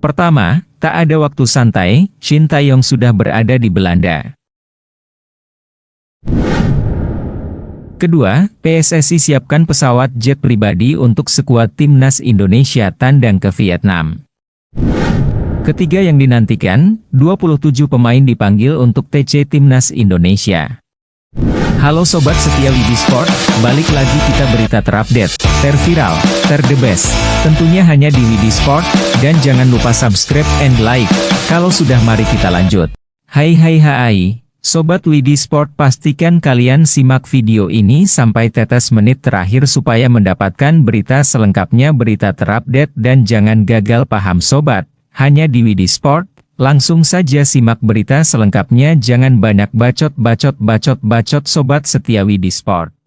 Pertama, tak ada waktu santai, Shin Tae-yong sudah berada di Belanda. Kedua, PSSI siapkan pesawat jet pribadi untuk skuad timnas Indonesia tandang ke Vietnam. Ketiga yang dinantikan, 27 pemain dipanggil untuk TC Timnas Indonesia. Halo Sobat setia Widi Sport, balik lagi kita berita terupdate, terviral, the best, tentunya hanya di Widi Sport, dan jangan lupa subscribe and like. Kalau sudah mari kita lanjut. Hai, Sobat Widi Sport, pastikan kalian simak video ini sampai tetes menit terakhir supaya mendapatkan berita selengkapnya, berita terupdate, dan jangan gagal paham Sobat, hanya di Widi Sport. Langsung saja simak berita selengkapnya, jangan banyak bacot Sobat setia Widi Sport.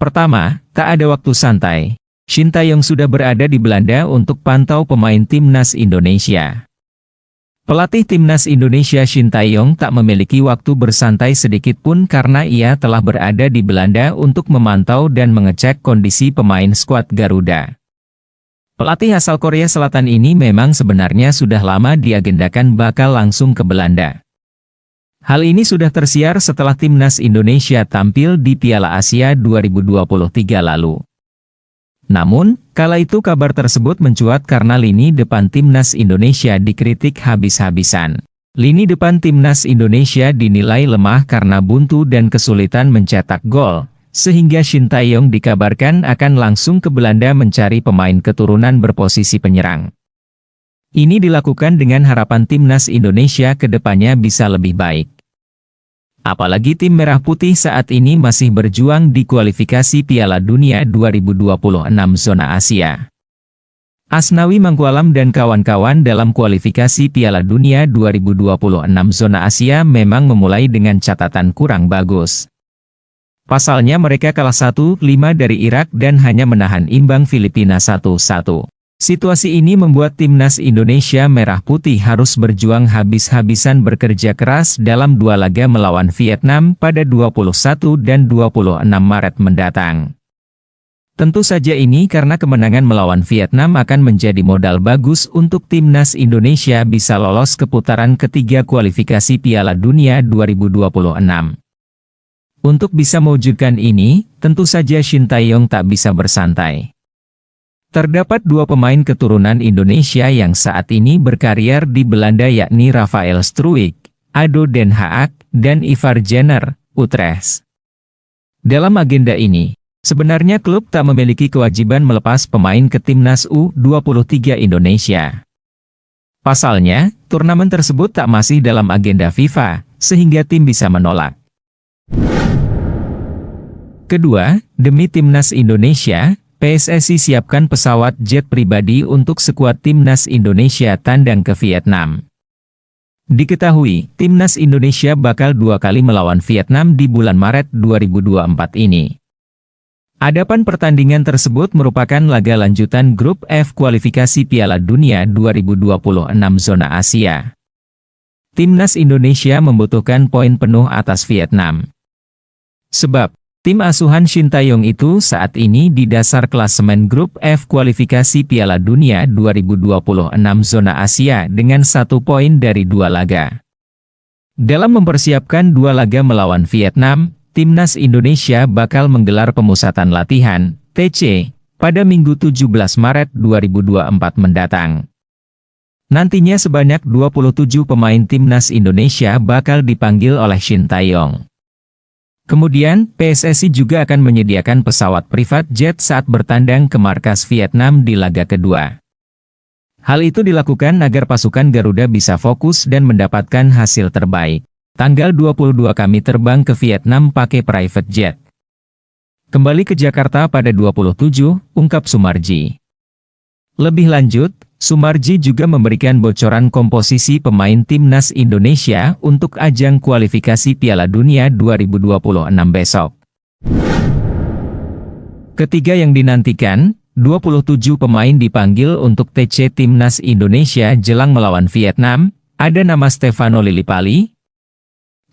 Pertama, tak ada waktu santai. Shin Tae-yong sudah berada di Belanda untuk pantau pemain timnas Indonesia. Pelatih timnas Indonesia Shin Tae-yong tak memiliki waktu bersantai sedikit pun karena ia telah berada di Belanda untuk memantau dan mengecek kondisi pemain skuad Garuda. Pelatih asal Korea Selatan ini memang sebenarnya sudah lama diagendakan bakal langsung ke Belanda. Hal ini sudah tersiar setelah timnas Indonesia tampil di Piala Asia 2023 lalu. Namun, kala itu kabar tersebut mencuat karena lini depan timnas Indonesia dikritik habis-habisan. Lini depan timnas Indonesia dinilai lemah karena buntu dan kesulitan mencetak gol, sehingga Shin Tae-yong dikabarkan akan langsung ke Belanda mencari pemain keturunan berposisi penyerang. Ini dilakukan dengan harapan timnas Indonesia ke depannya bisa lebih baik. Apalagi tim Merah Putih saat ini masih berjuang di kualifikasi Piala Dunia 2026 zona Asia. Asnawi Mangkualam dan kawan-kawan dalam kualifikasi Piala Dunia 2026 zona Asia memang memulai dengan catatan kurang bagus. Pasalnya mereka kalah 1-5 dari Irak dan hanya menahan imbang Filipina 1-1. Situasi ini membuat timnas Indonesia Merah Putih harus berjuang habis-habisan bekerja keras dalam dua laga melawan Vietnam pada 21 dan 26 Maret mendatang. Tentu saja ini karena kemenangan melawan Vietnam akan menjadi modal bagus untuk timnas Indonesia bisa lolos ke putaran ketiga kualifikasi Piala Dunia 2026. Untuk bisa mewujudkan ini, tentu saja Shin Tae-yong tak bisa bersantai. Terdapat dua pemain keturunan Indonesia yang saat ini berkarier di Belanda yakni Rafael Struijk, Ado Den Haag, dan Ivar Jenner, Utrecht. Dalam agenda ini, sebenarnya klub tak memiliki kewajiban melepas pemain ke timnas U23 Indonesia. Pasalnya, turnamen tersebut tak masih dalam agenda FIFA, sehingga tim bisa menolak. Kedua, demi timnas Indonesia, PSSI siapkan pesawat jet pribadi untuk skuad timnas Indonesia tandang ke Vietnam. Diketahui, timnas Indonesia bakal 2 kali melawan Vietnam di bulan Maret 2024 ini. Adapun pertandingan tersebut merupakan laga lanjutan grup F kualifikasi Piala Dunia 2026 zona Asia. Timnas Indonesia membutuhkan poin penuh atas Vietnam. Sebab, tim asuhan Shin Tae-yong itu saat ini di dasar klasemen grup F kualifikasi Piala Dunia 2026 zona Asia dengan 1 poin dari 2 laga. Dalam mempersiapkan 2 laga melawan Vietnam, timnas Indonesia bakal menggelar pemusatan latihan, TC, pada Minggu 17 Maret 2024 mendatang. Nantinya sebanyak 27 pemain timnas Indonesia bakal dipanggil oleh Shin Tae-yong. Kemudian, PSSI juga akan menyediakan pesawat privat jet saat bertandang ke markas Vietnam di laga kedua. Hal itu dilakukan agar pasukan Garuda bisa fokus dan mendapatkan hasil terbaik. Tanggal 22 kami terbang ke Vietnam pakai private jet. Kembali ke Jakarta pada 27, ungkap Sumarji. Lebih lanjut, Sumarji juga memberikan bocoran komposisi pemain timnas Indonesia untuk ajang kualifikasi Piala Dunia 2026 besok. Ketiga yang dinantikan, 27 pemain dipanggil untuk TC Timnas Indonesia jelang melawan Vietnam, ada nama Stefano Lillipali.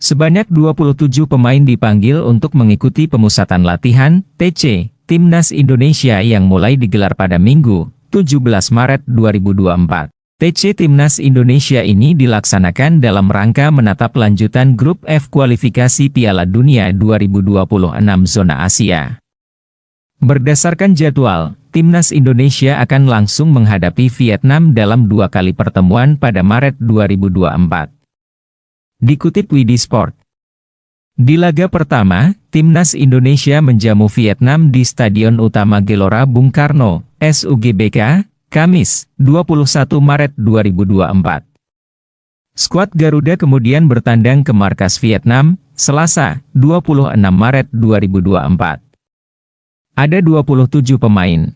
Sebanyak 27 pemain dipanggil untuk mengikuti pemusatan latihan, TC, Timnas Indonesia yang mulai digelar pada Minggu, 17 Maret 2024. TC Timnas Indonesia ini dilaksanakan dalam rangka menatap lanjutan Grup F kualifikasi Piala Dunia 2026 zona Asia. Berdasarkan jadwal, Timnas Indonesia akan langsung menghadapi Vietnam dalam 2 kali pertemuan pada Maret 2024. Dikutip Widi Sport. Di laga pertama, Timnas Indonesia menjamu Vietnam di Stadion Utama Gelora Bung Karno, SUGBK, Kamis, 21 Maret 2024. Skuad Garuda kemudian bertandang ke markas Vietnam, Selasa, 26 Maret 2024. Ada 27 pemain.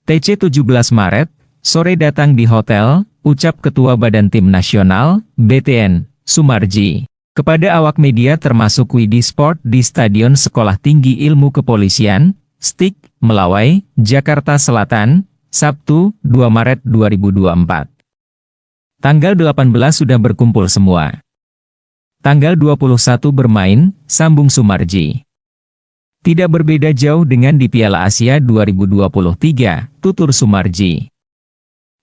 TC 17 Maret, sore datang di hotel, ucap Ketua Badan Tim Nasional, BTN, Sumarji, kepada awak media termasuk Widi Sport di Stadion Sekolah Tinggi Ilmu Kepolisian, STIK, Melawai, Jakarta Selatan, Sabtu, 2 Maret 2024. Tanggal 18 sudah berkumpul semua. Tanggal 21 bermain, sambung Sumarji. Tidak berbeda jauh dengan di Piala Asia 2023, tutur Sumarji.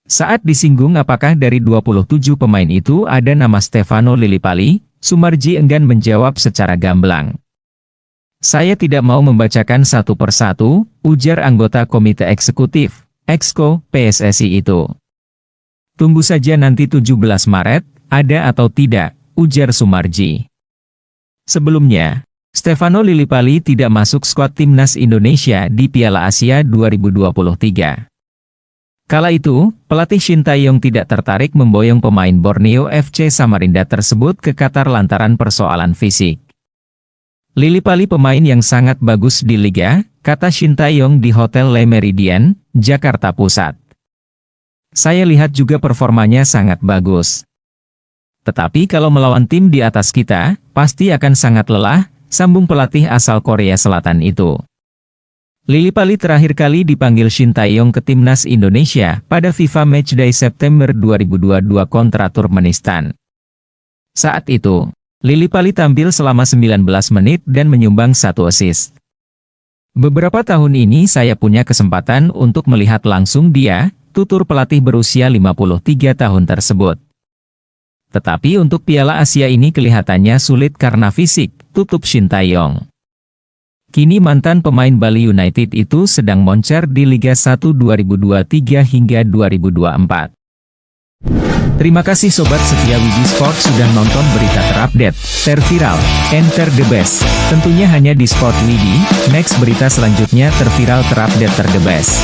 Saat disinggung apakah dari 27 pemain itu ada nama Stefano Lillipali, Sumarji enggan menjawab secara gamblang. Saya tidak mau membacakan satu persatu, ujar anggota Komite Eksekutif, Exco, PSSI itu. Tunggu saja nanti 17 Maret, ada atau tidak, ujar Sumarji. Sebelumnya, Stefano Lillipali tidak masuk skuad Timnas Indonesia di Piala Asia 2023. Kala itu, pelatih Shin Tae-yong tidak tertarik memboyong pemain Borneo FC Samarinda tersebut ke Qatar lantaran persoalan fisik. Lillipali pemain yang sangat bagus di Liga, kata Shin Tae-yong di Hotel Le Méridien, Jakarta Pusat. Saya lihat juga performanya sangat bagus. Tetapi kalau melawan tim di atas kita, pasti akan sangat lelah, sambung pelatih asal Korea Selatan itu. Lillipali terakhir kali dipanggil Shin Tae-yong ke Timnas Indonesia pada FIFA Matchday September 2022 kontra Turkmenistan. Saat itu, Lillipali tampil selama 19 menit dan menyumbang 1 assist. Beberapa tahun ini saya punya kesempatan untuk melihat langsung dia, tutur pelatih berusia 53 tahun tersebut. Tetapi untuk Piala Asia ini kelihatannya sulit karena fisik, tutup Shin Tae-yong. Kini mantan pemain Bali United itu sedang moncer di Liga 1 2023 hingga 2024. Terima kasih Sobat setia Widi Sport sudah nonton berita terupdate, terviral, and the best. Tentunya hanya di Sport Widi. Next berita selanjutnya terviral terupdate the best.